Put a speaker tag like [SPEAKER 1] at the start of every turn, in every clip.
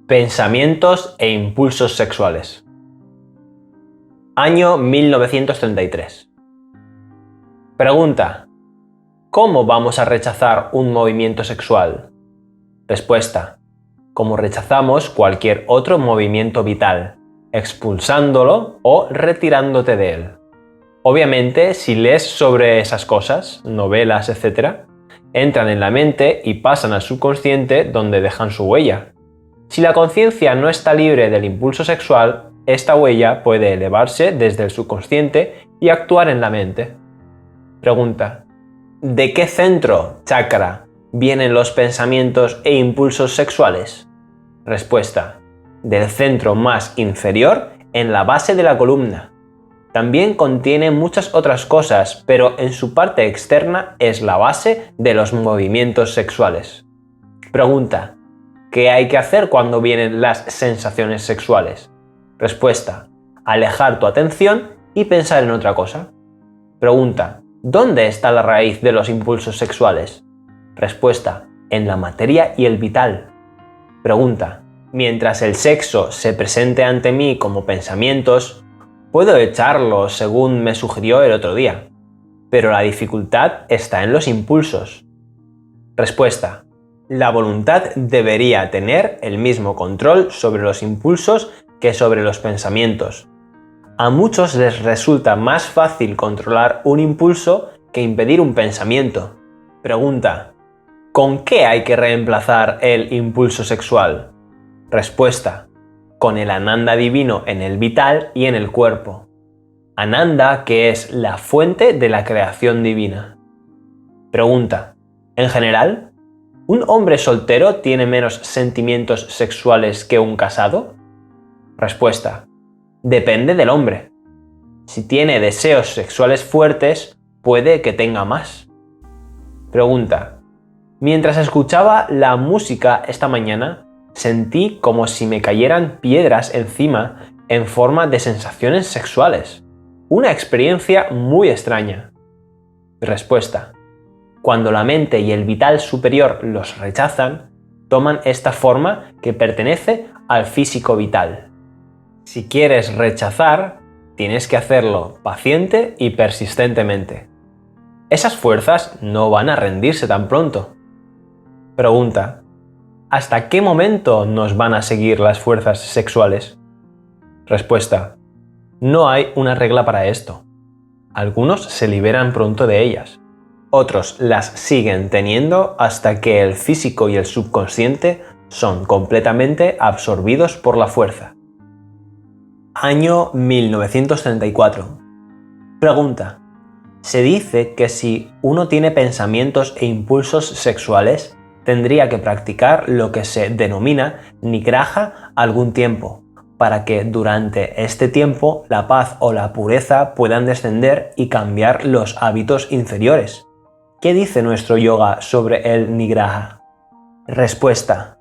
[SPEAKER 1] Pensamientos e impulsos sexuales. Año 1933. Pregunta: ¿cómo vamos a rechazar un movimiento sexual? Respuesta: como rechazamos cualquier otro movimiento vital, expulsándolo o retirándote de él. Obviamente, si lees sobre esas cosas, novelas, etc., entran en la mente y pasan al subconsciente donde dejan su huella. Si la conciencia no está libre del impulso sexual, esta huella puede elevarse desde el subconsciente y actuar en la mente. Pregunta: ¿de qué centro, chakra, vienen los pensamientos e impulsos sexuales? Respuesta: del centro más inferior en la base de la columna. También contiene muchas otras cosas, pero en su parte externa es la base de los movimientos sexuales. Pregunta: ¿qué hay que hacer cuando vienen las sensaciones sexuales? Respuesta: alejar tu atención y pensar en otra cosa. Pregunta: ¿dónde está la raíz de los impulsos sexuales? Respuesta: en la materia y el vital. Pregunta: mientras el sexo se presente ante mí como pensamientos, puedo echarlos según me sugirió el otro día, pero la dificultad está en los impulsos. Respuesta: la voluntad debería tener el mismo control sobre los impulsos que sobre los pensamientos. A muchos les resulta más fácil controlar un impulso que impedir un pensamiento. Pregunta: ¿con qué hay que reemplazar el impulso sexual? Respuesta: con el Ananda divino en el vital y en el cuerpo. Ananda, que es la fuente de la creación divina. Pregunta: en general, ¿un hombre soltero tiene menos sentimientos sexuales que un casado? Respuesta: depende del hombre. Si tiene deseos sexuales fuertes, puede que tenga más. Pregunta: mientras escuchaba la música esta mañana, sentí como si me cayeran piedras encima en forma de sensaciones sexuales. Una experiencia muy extraña. Respuesta: cuando la mente y el vital superior los rechazan, toman esta forma que pertenece al físico vital. Si quieres rechazar, tienes que hacerlo paciente y persistentemente. Esas fuerzas no van a rendirse tan pronto. Pregunta: ¿hasta qué momento nos van a seguir las fuerzas sexuales? Respuesta: no hay una regla para esto. Algunos se liberan pronto de ellas. Otros las siguen teniendo hasta que el físico y el subconsciente son completamente absorbidos por la fuerza. Año 1934. Pregunta: se dice que si uno tiene pensamientos e impulsos sexuales, tendría que practicar lo que se denomina nigraha algún tiempo, para que durante este tiempo la paz o la pureza puedan descender y cambiar los hábitos inferiores. ¿Qué dice nuestro yoga sobre el nigraha? Respuesta: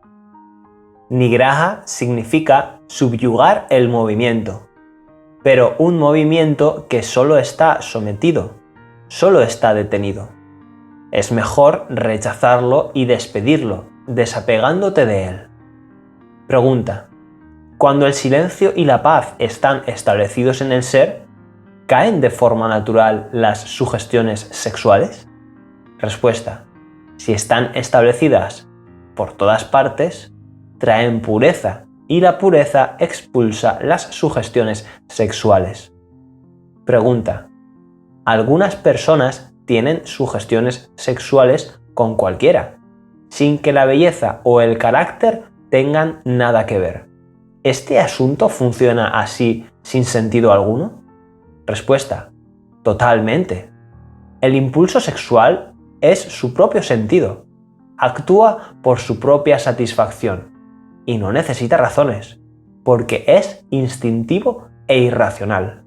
[SPEAKER 1] nigraha significa subyugar el movimiento, pero un movimiento que solo está sometido, solo está detenido. Es mejor rechazarlo y despedirlo, desapegándote de él. Pregunta: cuando el silencio y la paz están establecidos en el ser, ¿caen de forma natural las sugestiones sexuales? Respuesta: si están establecidas por todas partes, traen pureza y la pureza expulsa las sugestiones sexuales. Pregunta: algunas personas tienen sugestiones sexuales con cualquiera, sin que la belleza o el carácter tengan nada que ver. ¿Este asunto funciona así sin sentido alguno? Respuesta: totalmente. El impulso sexual es su propio sentido. Actúa por su propia satisfacción y no necesita razones, porque es instintivo e irracional.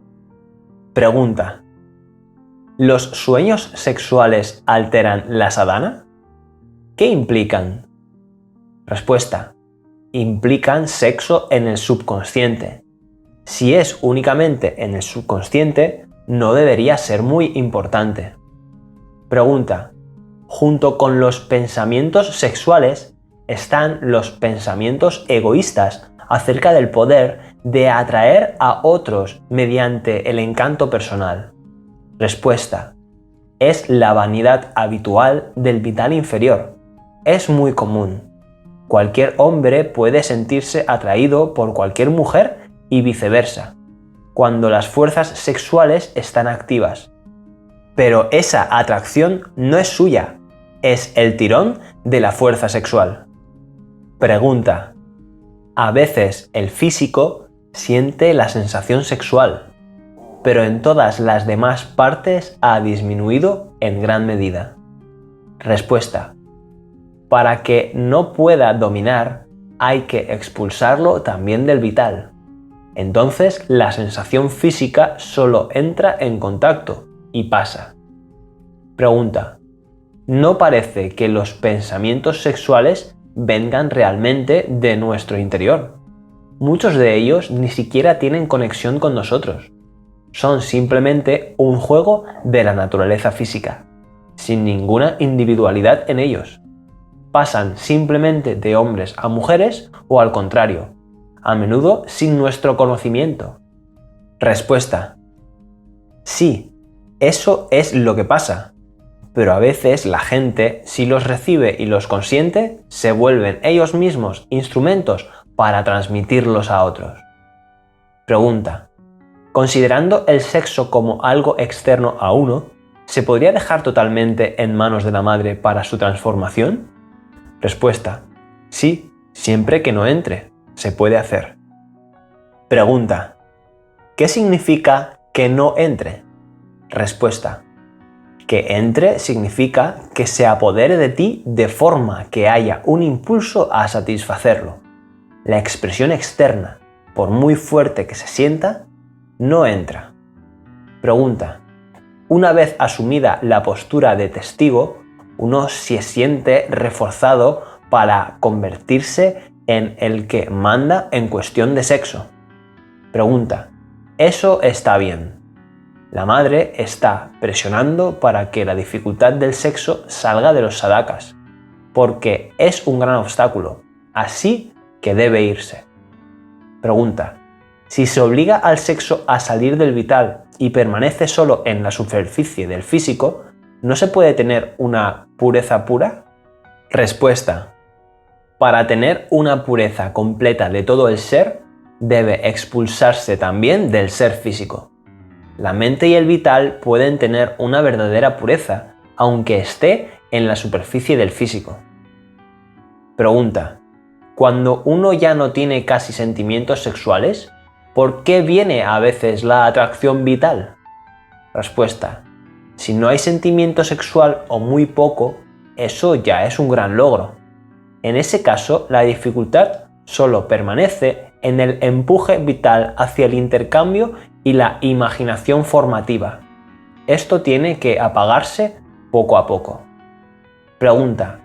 [SPEAKER 1] Pregunta: ¿los sueños sexuales alteran la sadhana? ¿Qué implican? Respuesta: implican sexo en el subconsciente. Si es únicamente en el subconsciente, no debería ser muy importante. Pregunta: junto con los pensamientos sexuales, están los pensamientos egoístas acerca del poder de atraer a otros mediante el encanto personal. Respuesta: es la vanidad habitual del vital inferior. Es muy común. Cualquier hombre puede sentirse atraído por cualquier mujer y viceversa, cuando las fuerzas sexuales están activas. Pero esa atracción no es suya, es el tirón de la fuerza sexual. Pregunta: a veces el físico siente la sensación sexual, pero en todas las demás partes ha disminuido en gran medida. Respuesta: para que no pueda dominar, hay que expulsarlo también del vital. Entonces la sensación física solo entra en contacto y pasa. Pregunta: ¿no parece que los pensamientos sexuales vengan realmente de nuestro interior? Muchos de ellos ni siquiera tienen conexión con nosotros. Son simplemente un juego de la naturaleza física, sin ninguna individualidad en ellos. Pasan simplemente de hombres a mujeres o al contrario, a menudo sin nuestro conocimiento. Respuesta: sí, eso es lo que pasa. Pero a veces la gente, si los recibe y los consiente, se vuelven ellos mismos instrumentos para transmitirlos a otros. Pregunta: considerando el sexo como algo externo a uno, ¿se podría dejar totalmente en manos de la madre para su transformación? Respuesta: sí, siempre que no entre, se puede hacer. Pregunta: ¿qué significa que no entre? Respuesta: que entre significa que se apodere de ti de forma que haya un impulso a satisfacerlo. La expresión externa, por muy fuerte que se sienta, no entra. Pregunta: una vez asumida la postura de testigo, uno se siente reforzado para convertirse en el que manda en cuestión de sexo. Pregunta: eso está bien. La madre está presionando para que la dificultad del sexo salga de los sadhakas, porque es un gran obstáculo, así que debe irse. Pregunta: si se obliga al sexo a salir del vital y permanece solo en la superficie del físico, ¿no se puede tener una pureza pura? Respuesta: para tener una pureza completa de todo el ser, debe expulsarse también del ser físico. La mente y el vital pueden tener una verdadera pureza, aunque esté en la superficie del físico. Pregunta: cuando uno ya no tiene casi sentimientos sexuales, ¿por qué viene a veces la atracción vital? Respuesta: si no hay sentimiento sexual o muy poco, eso ya es un gran logro. En ese caso, la dificultad solo permanece en el empuje vital hacia el intercambio y la imaginación formativa. Esto tiene que apagarse poco a poco. Pregunta: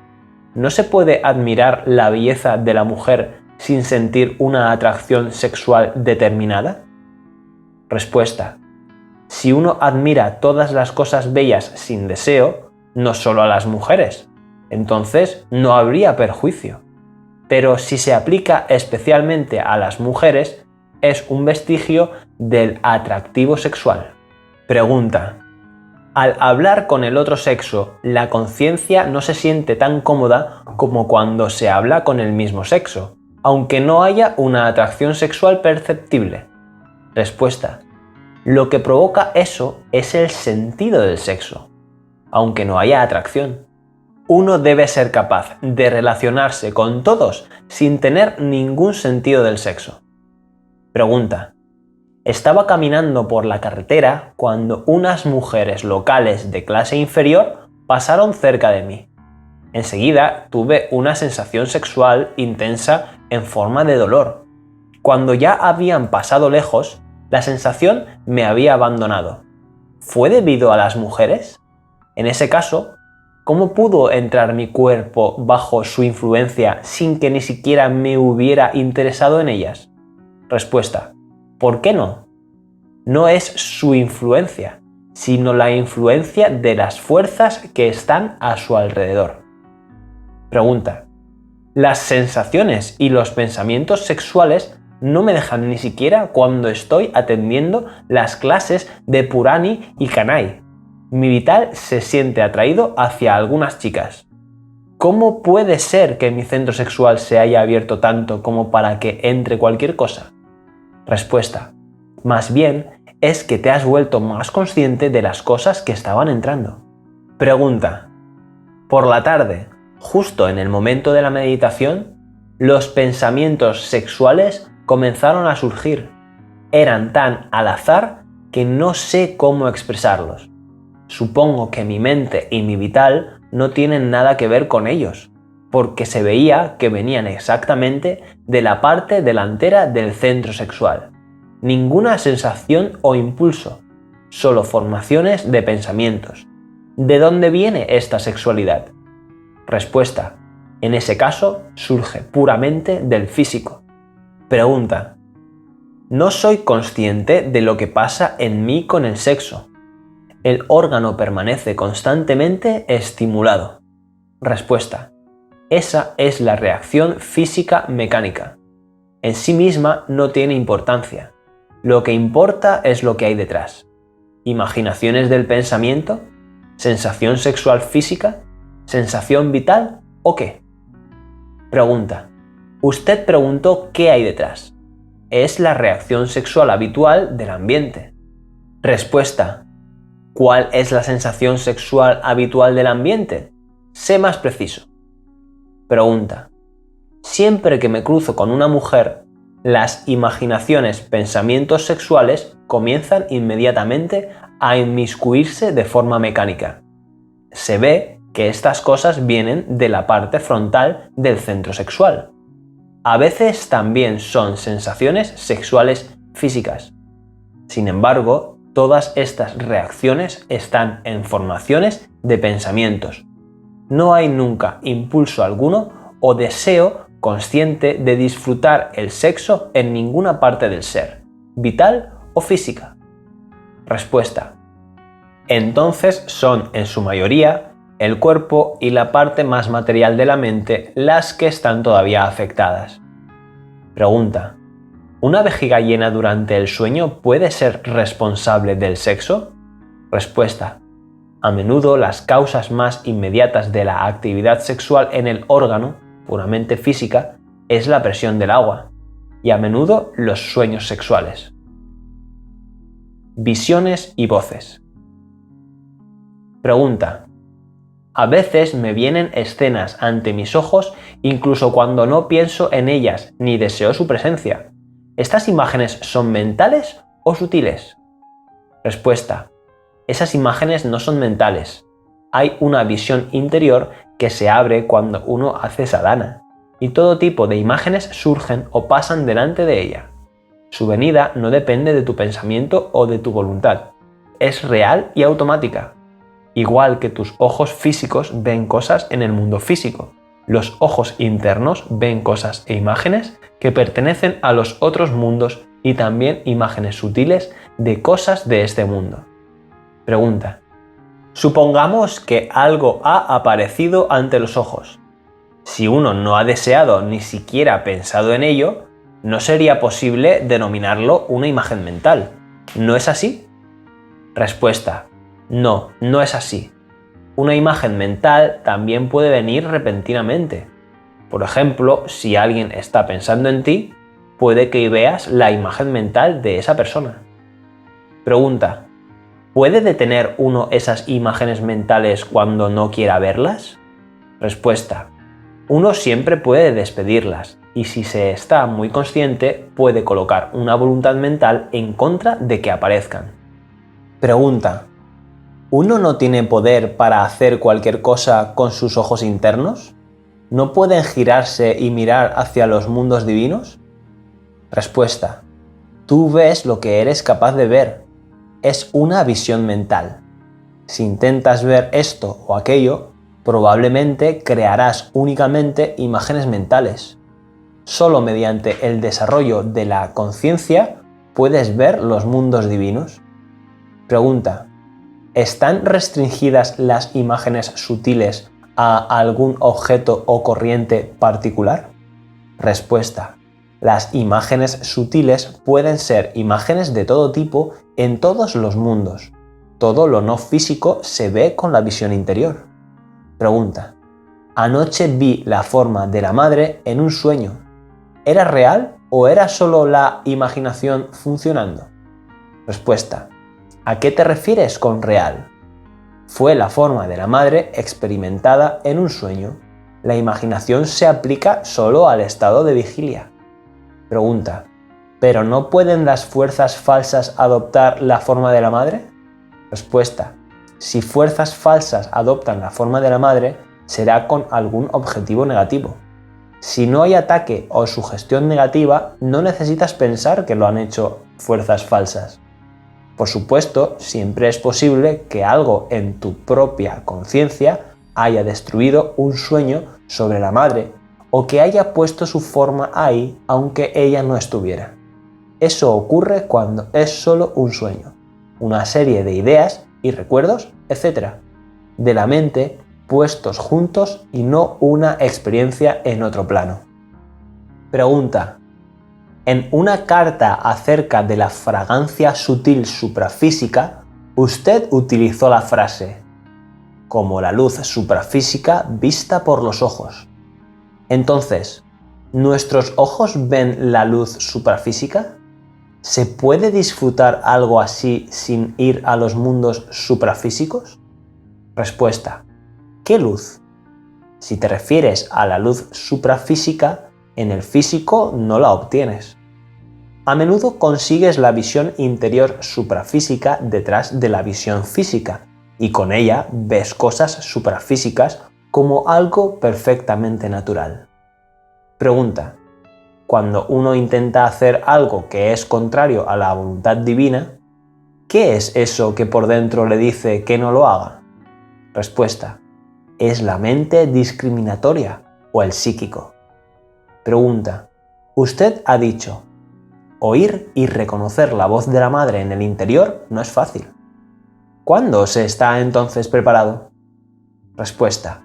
[SPEAKER 1] ¿no se puede admirar la belleza de la mujer sin sentir una atracción sexual determinada? Respuesta: si uno admira todas las cosas bellas sin deseo, no solo a las mujeres, entonces no habría perjuicio. Pero si se aplica especialmente a las mujeres, es un vestigio del atractivo sexual. Pregunta: al hablar con el otro sexo, la conciencia no se siente tan cómoda como cuando se habla con el mismo sexo, aunque no haya una atracción sexual perceptible. Respuesta: lo que provoca eso es el sentido del sexo, aunque no haya atracción. Uno debe ser capaz de relacionarse con todos sin tener ningún sentido del sexo. Pregunta: estaba caminando por la carretera cuando unas mujeres locales de clase inferior pasaron cerca de mí. Enseguida tuve una sensación sexual intensa en forma de dolor. Cuando ya habían pasado lejos, la sensación me había abandonado. ¿Fue debido a las mujeres? En ese caso, ¿cómo pudo entrar mi cuerpo bajo su influencia sin que ni siquiera me hubiera interesado en ellas? Respuesta: ¿por qué no? No es su influencia, sino la influencia de las fuerzas que están a su alrededor. Pregunta: Las sensaciones y los pensamientos sexuales no me dejan ni siquiera cuando estoy atendiendo las clases de Purani y Kanai. Mi vital se siente atraído hacia algunas chicas. ¿Cómo puede ser que mi centro sexual se haya abierto tanto como para que entre cualquier cosa? Respuesta: más bien es que te has vuelto más consciente de las cosas que estaban entrando. Pregunta: por la tarde, justo en el momento de la meditación, los pensamientos sexuales comenzaron a surgir. Eran tan al azar que no sé cómo expresarlos. Supongo que mi mente y mi vital no tienen nada que ver con ellos, porque se veía que venían exactamente de la parte delantera del centro sexual. Ninguna sensación o impulso, solo formaciones de pensamientos. ¿De dónde viene esta sexualidad? Respuesta: en ese caso surge puramente del físico. Pregunta: no soy consciente de lo que pasa en mí con el sexo. El órgano permanece constantemente estimulado. Respuesta: esa es la reacción física mecánica. En sí misma no tiene importancia. Lo que importa es lo que hay detrás. ¿Imaginaciones del pensamiento? ¿Sensación sexual física? ¿Sensación vital o qué? Pregunta: usted preguntó qué hay detrás. Es la reacción sexual habitual del ambiente. Respuesta: ¿cuál es la sensación sexual habitual del ambiente? Sé más preciso. Pregunta: siempre que me cruzo con una mujer, las imaginaciones, pensamientos sexuales comienzan inmediatamente a inmiscuirse de forma mecánica. Se ve que estas cosas vienen de la parte frontal del centro sexual. A veces también son sensaciones sexuales físicas. Sin embargo, todas estas reacciones están en formaciones de pensamientos. No hay nunca impulso alguno o deseo consciente de disfrutar el sexo en ninguna parte del ser, vital o física. Respuesta: entonces son en su mayoría el cuerpo y la parte más material de la mente las que están todavía afectadas. Pregunta: ¿una vejiga llena durante el sueño puede ser responsable del sexo? Respuesta: a menudo las causas más inmediatas de la actividad sexual en el órgano, puramente física, es la presión del agua, y a menudo los sueños sexuales. Visiones y voces. Pregunta: a veces me vienen escenas ante mis ojos incluso cuando no pienso en ellas ni deseo su presencia. ¿Estas imágenes son mentales o sutiles? Respuesta: esas imágenes no son mentales. Hay una visión interior que se abre cuando uno hace sadhana, y todo tipo de imágenes surgen o pasan delante de ella. Su venida no depende de tu pensamiento o de tu voluntad. Es real y automática. Igual que tus ojos físicos ven cosas en el mundo físico, los ojos internos ven cosas e imágenes que pertenecen a los otros mundos y también imágenes sutiles de cosas de este mundo. Pregunta: supongamos que algo ha aparecido ante los ojos. Si uno no ha deseado ni siquiera pensado en ello, no sería posible denominarlo una imagen mental. ¿No es así? Respuesta: no, no es así. Una imagen mental también puede venir repentinamente. Por ejemplo, si alguien está pensando en ti, puede que veas la imagen mental de esa persona. Pregunta: ¿puede detener uno esas imágenes mentales cuando no quiera verlas? Respuesta: uno siempre puede despedirlas, y si se está muy consciente, puede colocar una voluntad mental en contra de que aparezcan. Pregunta: ¿uno no tiene poder para hacer cualquier cosa con sus ojos internos? ¿No pueden girarse y mirar hacia los mundos divinos? Respuesta: tú ves lo que eres capaz de ver. Es una visión mental. Si intentas ver esto o aquello, probablemente crearás únicamente imágenes mentales. Solo mediante el desarrollo de la conciencia puedes ver los mundos divinos. Pregunta: ¿están restringidas las imágenes sutiles a algún objeto o corriente particular? Respuesta. Las imágenes sutiles pueden ser imágenes de todo tipo en todos los mundos. Todo lo no físico se ve con la visión interior. Pregunta. Anoche vi la forma de la madre en un sueño. ¿Era real o era solo la imaginación funcionando? Respuesta. ¿A qué te refieres con real? Fue la forma de la madre experimentada en un sueño. La imaginación se aplica solo al estado de vigilia. Pregunta. ¿Pero no pueden las fuerzas falsas adoptar la forma de la madre? Respuesta. Si fuerzas falsas adoptan la forma de la madre, será con algún objetivo negativo. Si no hay ataque o sugestión negativa, no necesitas pensar que lo han hecho fuerzas falsas. Por supuesto, siempre es posible que algo en tu propia conciencia haya destruido un sueño sobre la madre o que haya puesto su forma ahí aunque ella no estuviera. Eso ocurre cuando es solo un sueño, una serie de ideas y recuerdos, etc., de la mente puestos juntos y no una experiencia en otro plano. Pregunta. En una carta acerca de la fragancia sutil suprafísica, usted utilizó la frase como la luz suprafísica vista por los ojos. Entonces, ¿nuestros ojos ven la luz suprafísica? ¿Se puede disfrutar algo así sin ir a los mundos suprafísicos? Respuesta. ¿Qué luz? Si te refieres a la luz suprafísica, en el físico no la obtienes. A menudo consigues la visión interior suprafísica detrás de la visión física, y con ella ves cosas suprafísicas como algo perfectamente natural. Pregunta. Cuando uno intenta hacer algo que es contrario a la voluntad divina, ¿qué es eso que por dentro le dice que no lo haga? Respuesta. ¿Es la mente discriminatoria o el psíquico? Pregunta. Usted ha dicho, oír y reconocer la voz de la madre en el interior no es fácil. ¿Cuándo se está entonces preparado? Respuesta.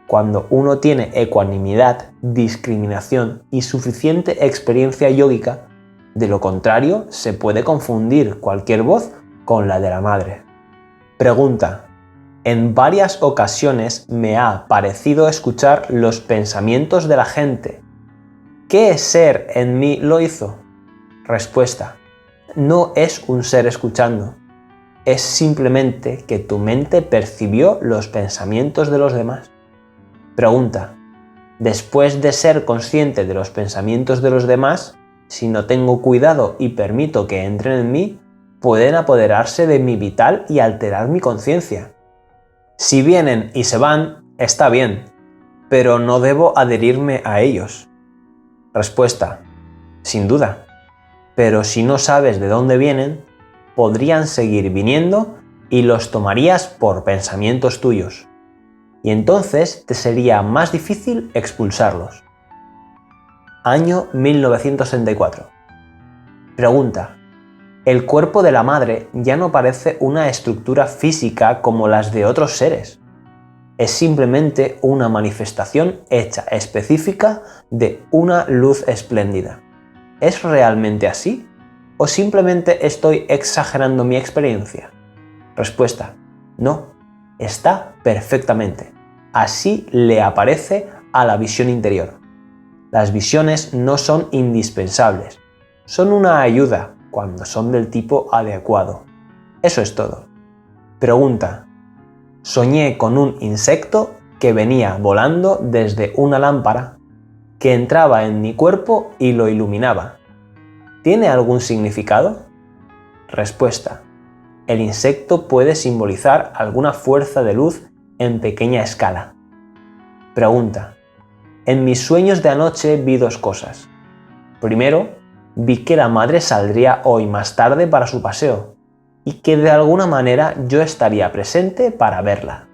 [SPEAKER 1] Cuando uno tiene ecuanimidad, discriminación y suficiente experiencia yógica, de lo contrario se puede confundir cualquier voz con la de la madre. Pregunta. En varias ocasiones me ha parecido escuchar los pensamientos de la gente. ¿Qué ser en mí lo hizo? Respuesta. No es un ser escuchando. Es simplemente que tu mente percibió los pensamientos de los demás. Pregunta. Después de ser consciente de los pensamientos de los demás, si no tengo cuidado y permito que entren en mí, pueden apoderarse de mi vital y alterar mi conciencia. Si vienen y se van, está bien, pero no debo adherirme a ellos. Respuesta. Sin duda. Pero si no sabes de dónde vienen, podrían seguir viniendo y los tomarías por pensamientos tuyos. Y entonces te sería más difícil expulsarlos. Año 1964. Pregunta. El cuerpo de la madre ya no parece una estructura física como las de otros seres. Es simplemente una manifestación hecha específica de una luz espléndida. ¿Es realmente así? ¿O simplemente estoy exagerando mi experiencia? Respuesta. No, está perfectamente. Así le aparece a la visión interior. Las visiones no son indispensables. Son una ayuda cuando son del tipo adecuado. Eso es todo. Pregunta. Soñé con un insecto que venía volando desde una lámpara, que entraba en mi cuerpo y lo iluminaba. ¿Tiene algún significado? Respuesta. El insecto puede simbolizar alguna fuerza de luz en pequeña escala. Pregunta. En mis sueños de anoche vi dos cosas. Primero, vi que la madre saldría hoy más tarde para su paseo y que de alguna manera yo estaría presente para verla.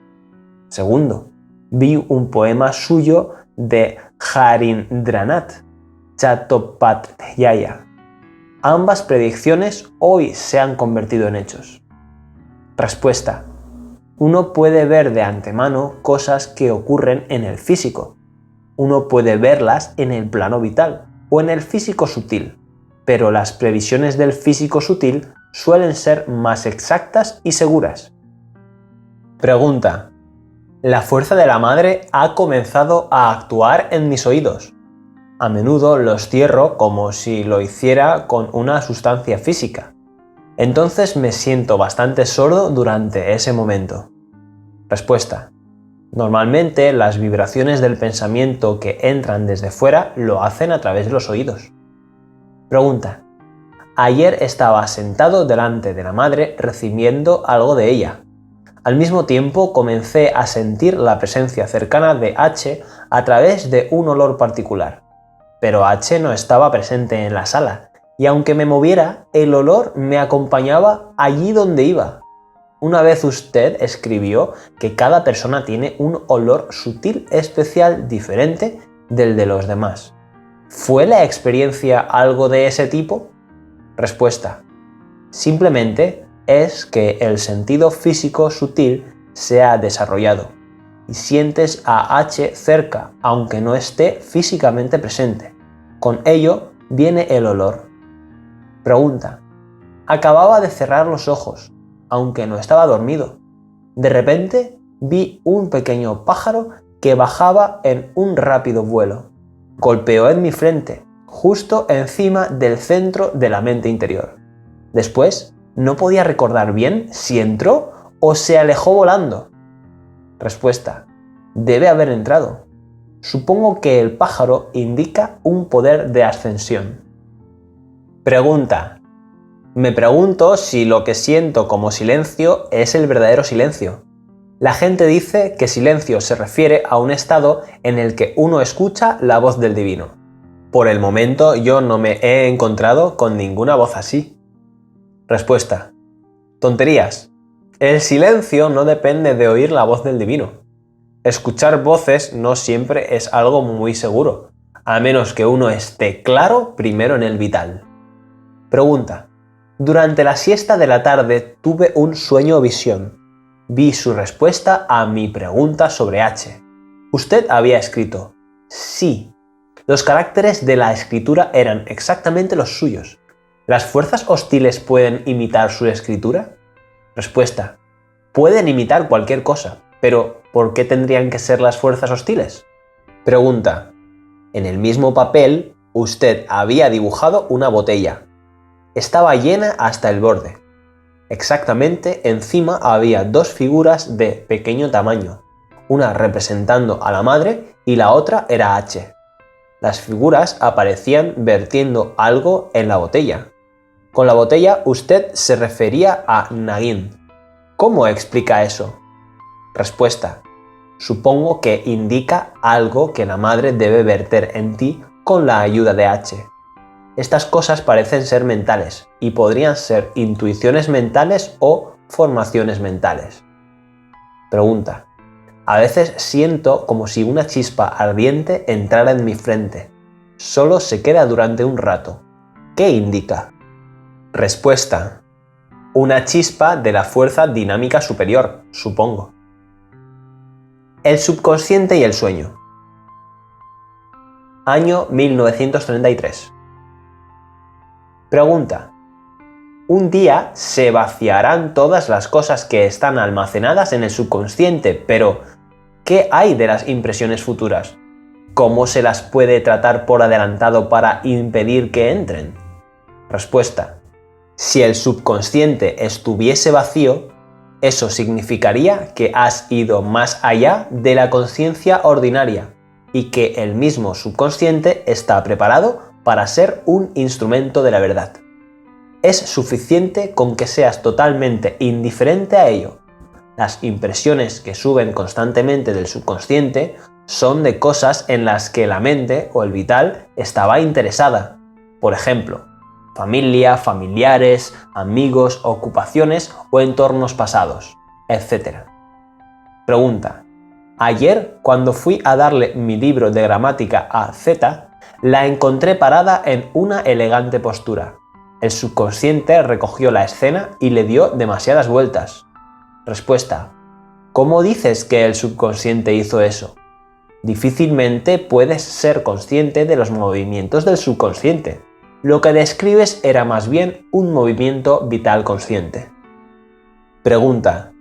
[SPEAKER 1] Segundo, vi un poema suyo de Harindranath Chattopadhyaya. Ambas predicciones hoy se han convertido en hechos. Respuesta. Uno puede ver de antemano cosas que ocurren en el físico. Uno puede verlas en el plano vital o en el físico sutil, pero las previsiones del físico sutil suelen ser más exactas y seguras. Pregunta: la fuerza de la madre ha comenzado a actuar en mis oídos. A menudo los cierro como si lo hiciera con una sustancia física. Entonces me siento bastante sordo durante ese momento. Respuesta: normalmente las vibraciones del pensamiento que entran desde fuera lo hacen a través de los oídos. Pregunta: ayer estaba sentado delante de la madre recibiendo algo de ella. Al mismo tiempo comencé a sentir la presencia cercana de H a través de un olor particular. Pero H no estaba presente en la sala, y aunque me moviera, el olor me acompañaba allí donde iba. Una vez usted escribió que cada persona tiene un olor sutil especial diferente del de los demás. ¿Fue la experiencia algo de ese tipo? Respuesta: simplemente es que el sentido físico sutil se ha desarrollado y sientes a H cerca aunque no esté físicamente presente. Con ello viene el olor. Pregunta: acababa de cerrar los ojos, aunque no estaba dormido. De repente vi un pequeño pájaro que bajaba en un rápido vuelo. Golpeó en mi frente, justo encima del centro de la mente interior. Después, no podía recordar bien si entró o se alejó volando. Respuesta: debe haber entrado. Supongo que el pájaro indica un poder de ascensión. Pregunta: me pregunto si lo que siento como silencio es el verdadero silencio. La gente dice que silencio se refiere a un estado en el que uno escucha la voz del divino. Por el momento yo no me he encontrado con ninguna voz así. Respuesta: tonterías. El silencio no depende de oír la voz del divino. Escuchar voces no siempre es algo muy seguro, a menos que uno esté claro primero en el vital. Pregunta: durante la siesta de la tarde tuve un sueño o visión. Vi su respuesta a mi pregunta sobre H. Usted había escrito sí. Los caracteres de la escritura eran exactamente los suyos. ¿Las fuerzas hostiles pueden imitar su escritura? Respuesta: pueden imitar cualquier cosa, pero ¿por qué tendrían que ser las fuerzas hostiles? Pregunta: en el mismo papel, usted había dibujado una botella. Estaba llena hasta el borde. Exactamente encima había dos figuras de pequeño tamaño, una representando a la madre y la otra era H. Las figuras aparecían vertiendo algo en la botella. Con la botella usted se refería a Nagin. ¿Cómo explica eso? Respuesta: supongo que indica algo que la madre debe verter en ti con la ayuda de H. Estas cosas parecen ser mentales y podrían ser intuiciones mentales o formaciones mentales. Pregunta: a veces siento como si una chispa ardiente entrara en mi frente. Solo se queda durante un rato. ¿Qué indica? Respuesta: una chispa de la fuerza dinámica superior, supongo. El subconsciente y el sueño. Año 1933. Pregunta: un día se vaciarán todas las cosas que están almacenadas en el subconsciente, pero ¿qué hay de las impresiones futuras? ¿Cómo se las puede tratar por adelantado para impedir que entren? Respuesta: si el subconsciente estuviese vacío, eso significaría que has ido más allá de la conciencia ordinaria y que el mismo subconsciente está preparado para ser un instrumento de la verdad. Es suficiente con que seas totalmente indiferente a ello. Las impresiones que suben constantemente del subconsciente son de cosas en las que la mente o el vital estaba interesada. Por ejemplo, familia, familiares, amigos, ocupaciones o entornos pasados, etc. Pregunta: ayer, cuando fui a darle mi libro de gramática a Z, la encontré parada en una elegante postura. El subconsciente recogió la escena y le dio demasiadas vueltas. Respuesta: ¿Cómo dices que el subconsciente hizo eso? Difícilmente puedes ser consciente de los movimientos del subconsciente. Lo que describes era más bien un movimiento vital consciente. Pregunta.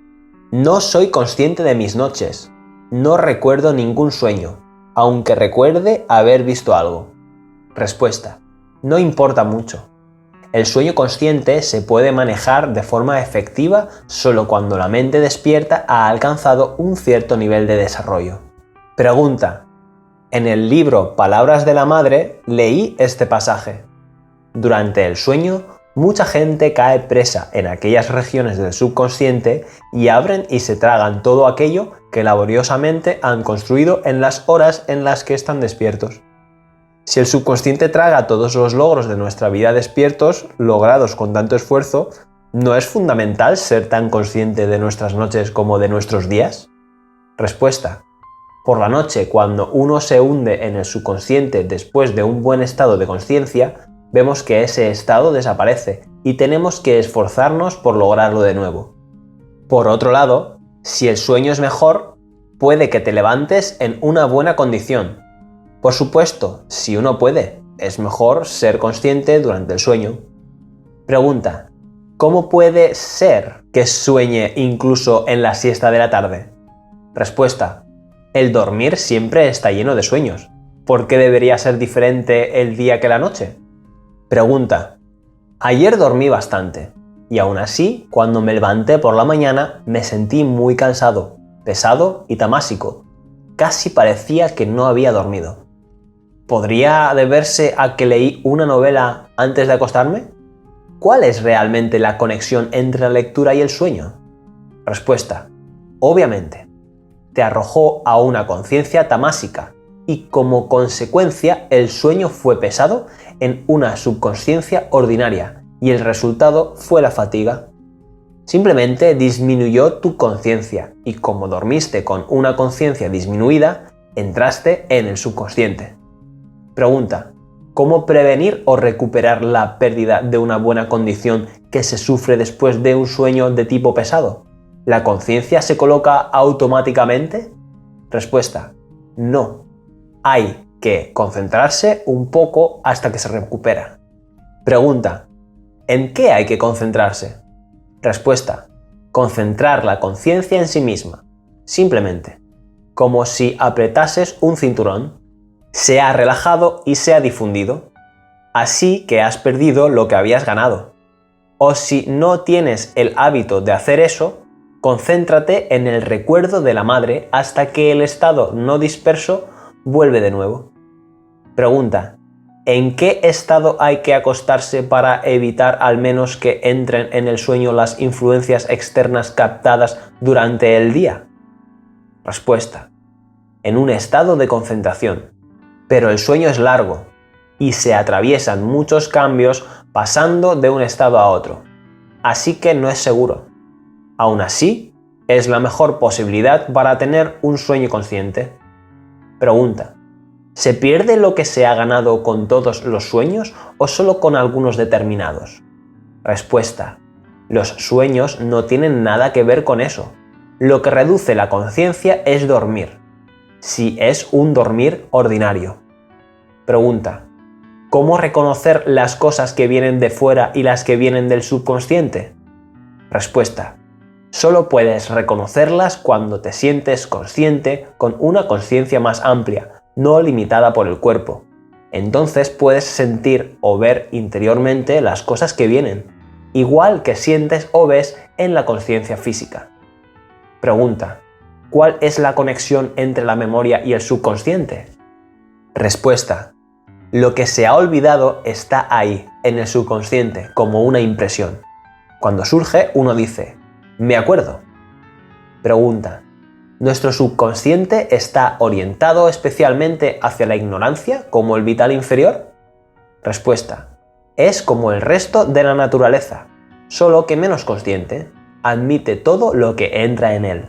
[SPEAKER 1] No soy consciente de mis noches. No recuerdo ningún sueño, aunque recuerde haber visto algo. Respuesta. No importa mucho. El sueño consciente se puede manejar de forma efectiva solo cuando la mente despierta ha alcanzado un cierto nivel de desarrollo. Pregunta. En el libro Palabras de la Madre leí este pasaje. Durante el sueño, mucha gente cae presa en aquellas regiones del subconsciente y abren y se tragan todo aquello que laboriosamente han construido en las horas en las que están despiertos. Si el subconsciente traga todos los logros de nuestra vida despiertos, logrados con tanto esfuerzo, ¿no es fundamental ser tan consciente de nuestras noches como de nuestros días? Respuesta. Por la noche, cuando uno se hunde en el subconsciente después de un buen estado de conciencia, vemos que ese estado desaparece y tenemos que esforzarnos por lograrlo de nuevo. Por otro lado, si el sueño es mejor, puede que te levantes en una buena condición. Por supuesto, si uno puede, es mejor ser consciente durante el sueño. Pregunta. ¿Cómo puede ser que sueñe incluso en la siesta de la tarde? Respuesta. El dormir siempre está lleno de sueños. ¿Por qué debería ser diferente el día que la noche? Pregunta. Ayer dormí bastante, y aún así, cuando me levanté por la mañana, me sentí muy cansado, pesado y tamásico. Casi parecía que no había dormido. ¿Podría deberse a que leí una novela antes de acostarme? ¿Cuál es realmente la conexión entre la lectura y el sueño? Respuesta. Obviamente. Te arrojó a una conciencia tamásica y como consecuencia el sueño fue pesado en una subconsciencia ordinaria y el resultado fue la fatiga. Simplemente disminuyó tu conciencia y como dormiste con una conciencia disminuida, entraste en el subconsciente. Pregunta. ¿Cómo prevenir o recuperar la pérdida de una buena condición que se sufre después de un sueño de tipo pesado? ¿La conciencia se coloca automáticamente? Respuesta. No. Hay que concentrarse un poco hasta que se recupera. Pregunta. ¿En qué hay que concentrarse? Respuesta. Concentrar la conciencia en sí misma. Simplemente. Como si apretases un cinturón. Se ha relajado y se ha difundido. Así que has perdido lo que habías ganado. O si no tienes el hábito de hacer eso, concéntrate en el recuerdo de la madre hasta que el estado no disperso vuelve de nuevo. Pregunta. ¿En qué estado hay que acostarse para evitar al menos que entren en el sueño las influencias externas captadas durante el día? Respuesta. En un estado de concentración. Pero el sueño es largo y se atraviesan muchos cambios pasando de un estado a otro. Así que no es seguro. Aún así, es la mejor posibilidad para tener un sueño consciente. Pregunta. ¿Se pierde lo que se ha ganado con todos los sueños o solo con algunos determinados? Respuesta. Los sueños no tienen nada que ver con eso. Lo que reduce la conciencia es dormir, si es un dormir ordinario. Pregunta. ¿Cómo reconocer las cosas que vienen de fuera y las que vienen del subconsciente? Respuesta. Solo puedes reconocerlas cuando te sientes consciente con una conciencia más amplia, no limitada por el cuerpo. Entonces puedes sentir o ver interiormente las cosas que vienen, igual que sientes o ves en la conciencia física. Pregunta. ¿Cuál es la conexión entre la memoria y el subconsciente? Respuesta. Lo que se ha olvidado está ahí, en el subconsciente, como una impresión. Cuando surge, uno dice, «Me acuerdo». Pregunta. ¿Nuestro subconsciente está orientado especialmente hacia la ignorancia, como el vital inferior? Respuesta. Es como el resto de la naturaleza, solo que menos consciente. Admite todo lo que entra en él.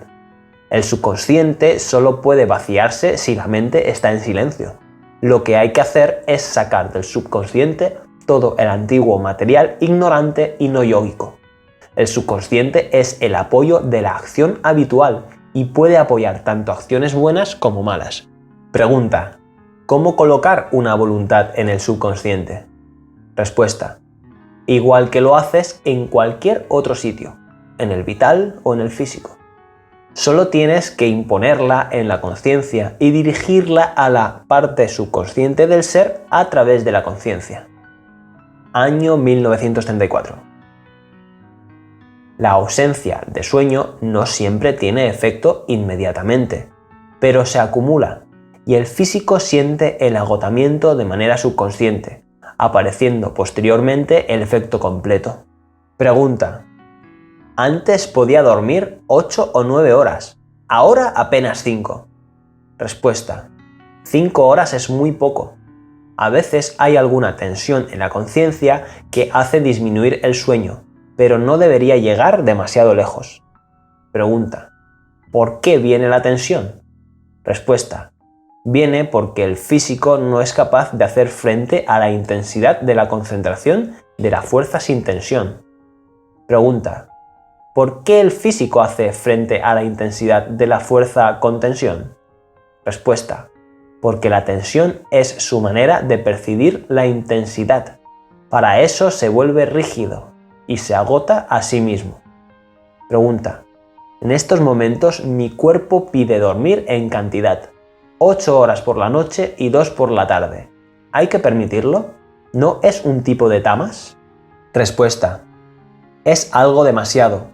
[SPEAKER 1] El subconsciente solo puede vaciarse si la mente está en silencio. Lo que hay que hacer es sacar del subconsciente todo el antiguo material ignorante y no yógico. El subconsciente es el apoyo de la acción habitual y puede apoyar tanto acciones buenas como malas. Pregunta: ¿cómo colocar una voluntad en el subconsciente? Respuesta: igual que lo haces en cualquier otro sitio, en el vital o en el físico. Solo tienes que imponerla en la conciencia y dirigirla a la parte subconsciente del ser a través de la conciencia. Año 1934. La ausencia de sueño no siempre tiene efecto inmediatamente, pero se acumula y el físico siente el agotamiento de manera subconsciente, apareciendo posteriormente el efecto completo. Pregunta: antes podía dormir 8 o 9 horas, ahora apenas 5. Respuesta: 5 horas es muy poco. A veces hay alguna tensión en la conciencia que hace disminuir el sueño, pero no debería llegar demasiado lejos. Pregunta: ¿por qué viene la tensión? Respuesta: viene porque el físico no es capaz de hacer frente a la intensidad de la concentración de la fuerza sin tensión. Pregunta: ¿por qué el físico hace frente a la intensidad de la fuerza con tensión? Respuesta: porque la tensión es su manera de percibir la intensidad. Para eso se vuelve rígido y se agota a sí mismo. Pregunta: en estos momentos mi cuerpo pide dormir en cantidad, 8 horas por la noche y 2 por la tarde. ¿Hay que permitirlo? ¿No es un tipo de tamas? Respuesta: es algo demasiado,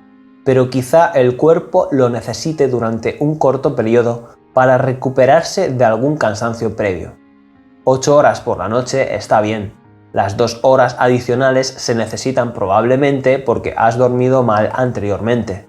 [SPEAKER 1] pero quizá el cuerpo lo necesite durante un corto periodo para recuperarse de algún cansancio previo. 8 horas por la noche está bien. Las 2 horas adicionales se necesitan probablemente porque has dormido mal anteriormente.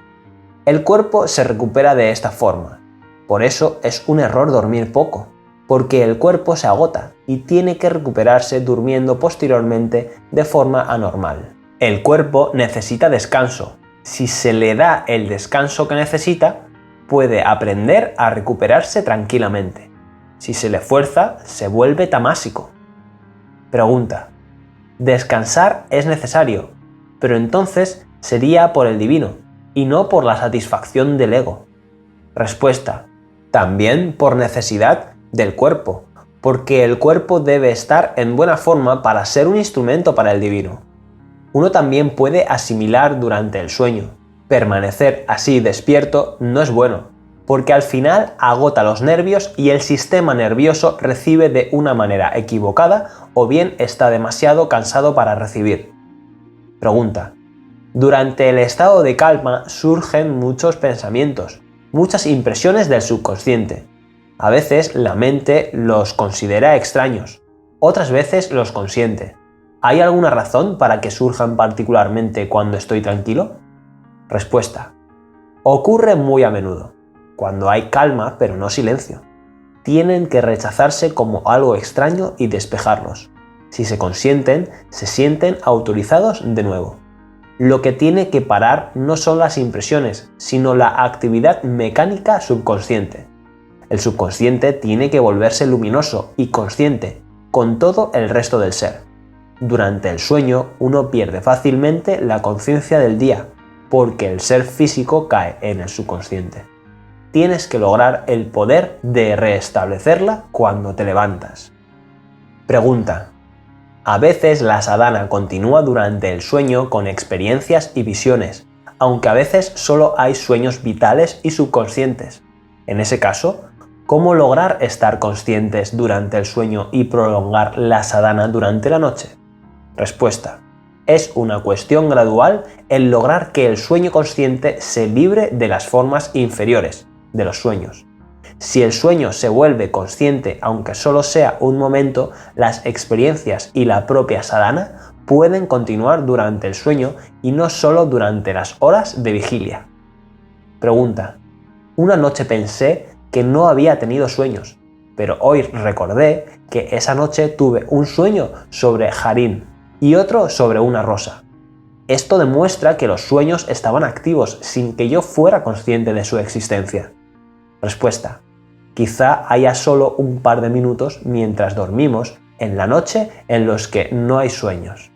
[SPEAKER 1] El cuerpo se recupera de esta forma. Por eso es un error dormir poco, porque el cuerpo se agota y tiene que recuperarse durmiendo posteriormente de forma anormal. El cuerpo necesita descanso. Si se le da el descanso que necesita, puede aprender a recuperarse tranquilamente. Si se le fuerza, se vuelve tamásico. Pregunta: descansar es necesario, pero entonces sería por el divino y no por la satisfacción del ego. Respuesta: también por necesidad del cuerpo, porque el cuerpo debe estar en buena forma para ser un instrumento para el divino. Uno también puede asimilar durante el sueño. Permanecer así despierto no es bueno, porque al final agota los nervios y el sistema nervioso recibe de una manera equivocada o bien está demasiado cansado para recibir. Pregunta: durante el estado de calma surgen muchos pensamientos, muchas impresiones del subconsciente. A veces la mente los considera extraños, otras veces los consiente. ¿Hay alguna razón para que surjan particularmente cuando estoy tranquilo? Respuesta: ocurre muy a menudo, cuando hay calma pero no silencio. Tienen que rechazarse como algo extraño y despejarlos. Si se consienten, se sienten autorizados de nuevo. Lo que tiene que parar no son las impresiones, sino la actividad mecánica subconsciente. El subconsciente tiene que volverse luminoso y consciente, con todo el resto del ser. Durante el sueño uno pierde fácilmente la conciencia del día, porque el ser físico cae en el subconsciente. Tienes que lograr el poder de restablecerla cuando te levantas. Pregunta: a veces la sadhana continúa durante el sueño con experiencias y visiones, aunque a veces solo hay sueños vitales y subconscientes. En ese caso, ¿cómo lograr estar conscientes durante el sueño y prolongar la sadhana durante la noche? Respuesta: es una cuestión gradual el lograr que el sueño consciente se libre de las formas inferiores de los sueños. Si el sueño se vuelve consciente, aunque solo sea un momento, las experiencias y la propia sadhana pueden continuar durante el sueño y no solo durante las horas de vigilia. Pregunta: una noche pensé que no había tenido sueños, pero hoy recordé que esa noche tuve un sueño sobre Harín y otro sobre una rosa. Esto demuestra que los sueños estaban activos sin que yo fuera consciente de su existencia. Respuesta: quizá haya solo un par de minutos mientras dormimos en la noche en los que no hay sueños.